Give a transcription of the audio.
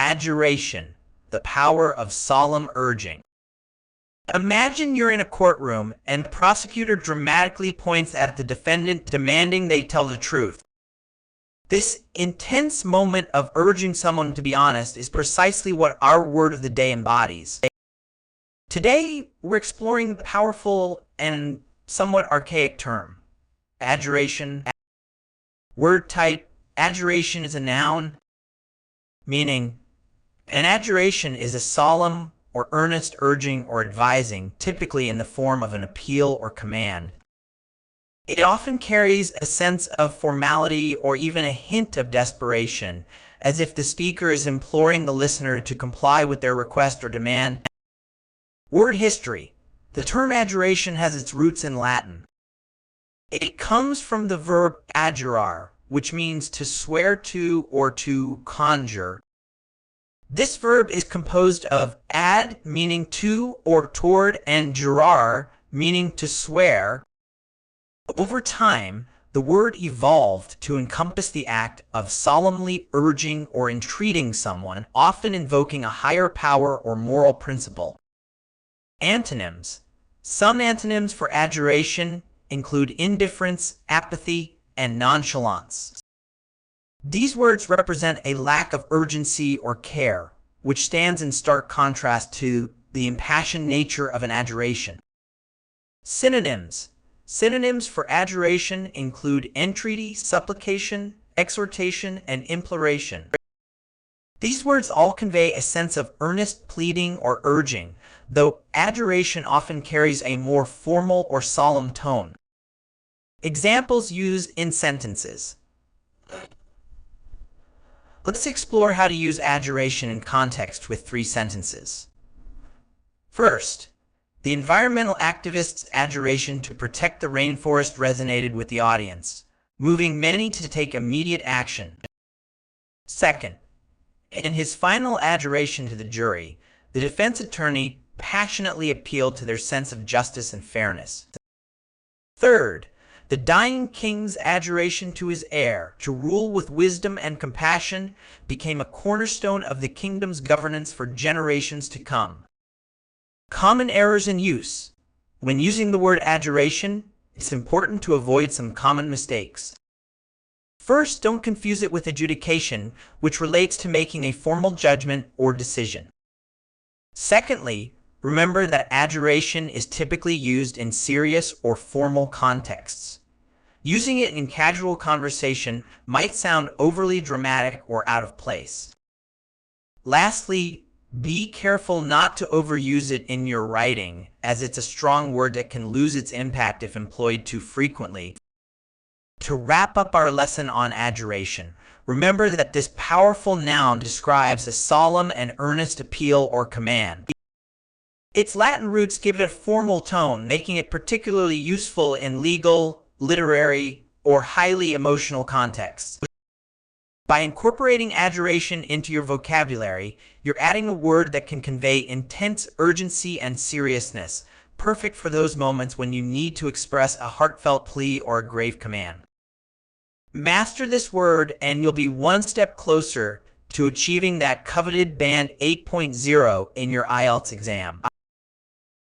Adjuration, the power of solemn urging. Imagine you're in a courtroom and the prosecutor dramatically points at the defendant demanding they tell the truth. This intense moment of urging someone to be honest is precisely what our word of the day embodies. Today, we're exploring the powerful and somewhat archaic term, adjuration. Word type: adjuration is a noun, meaning an adjuration is a solemn or earnest urging or advising, typically in the form of an appeal or command. It often carries a sense of formality or even a hint of desperation, as if the speaker is imploring the listener to comply with their request or demand. Word history: the term adjuration has its roots in Latin. It comes from the verb adjurare, which means to swear to or to conjure. This verb is composed of ad, meaning to or toward, and jurare, meaning to swear. Over time, the word evolved to encompass the act of solemnly urging or entreating someone, often invoking a higher power or moral principle. Antonyms: some antonyms for adjuration include indifference, apathy, and nonchalance. These words represent a lack of urgency or care, which stands in stark contrast to the impassioned nature of an adjuration. Synonyms: synonyms for adjuration include entreaty, supplication, exhortation, and imploration. These words all convey a sense of earnest pleading or urging, though adjuration often carries a more formal or solemn tone. Examples used in sentences. Let's explore how to use adjuration in context with 3 sentences. First, the environmental activists' adjuration to protect the rainforest resonated with the audience, moving many to take immediate action. Second, in his final adjuration to the jury, the defense attorney passionately appealed to their sense of justice and fairness. Third, the dying king's adjuration to his heir to rule with wisdom and compassion became a cornerstone of the kingdom's governance for generations to come. Common errors in use. When using the word adjuration, it's important to avoid some common mistakes. First, don't confuse it with adjudication, which relates to making a formal judgment or decision. Secondly, remember that adjuration is typically used in serious or formal contexts. Using it in casual conversation might sound overly dramatic or out of place. Lastly, be careful not to overuse it in your writing, as it's a strong word that can lose its impact if employed too frequently. To wrap up our lesson on adjuration, remember that this powerful noun describes a solemn and earnest appeal or command. Its Latin roots give it a formal tone, making it particularly useful in legal, literary, or highly emotional contexts. By incorporating adjuration into your vocabulary, you're adding a word that can convey intense urgency and seriousness, perfect for those moments when you need to express a heartfelt plea or a grave command. Master this word and you'll be one step closer to achieving that coveted band 8.0 in your IELTS exam.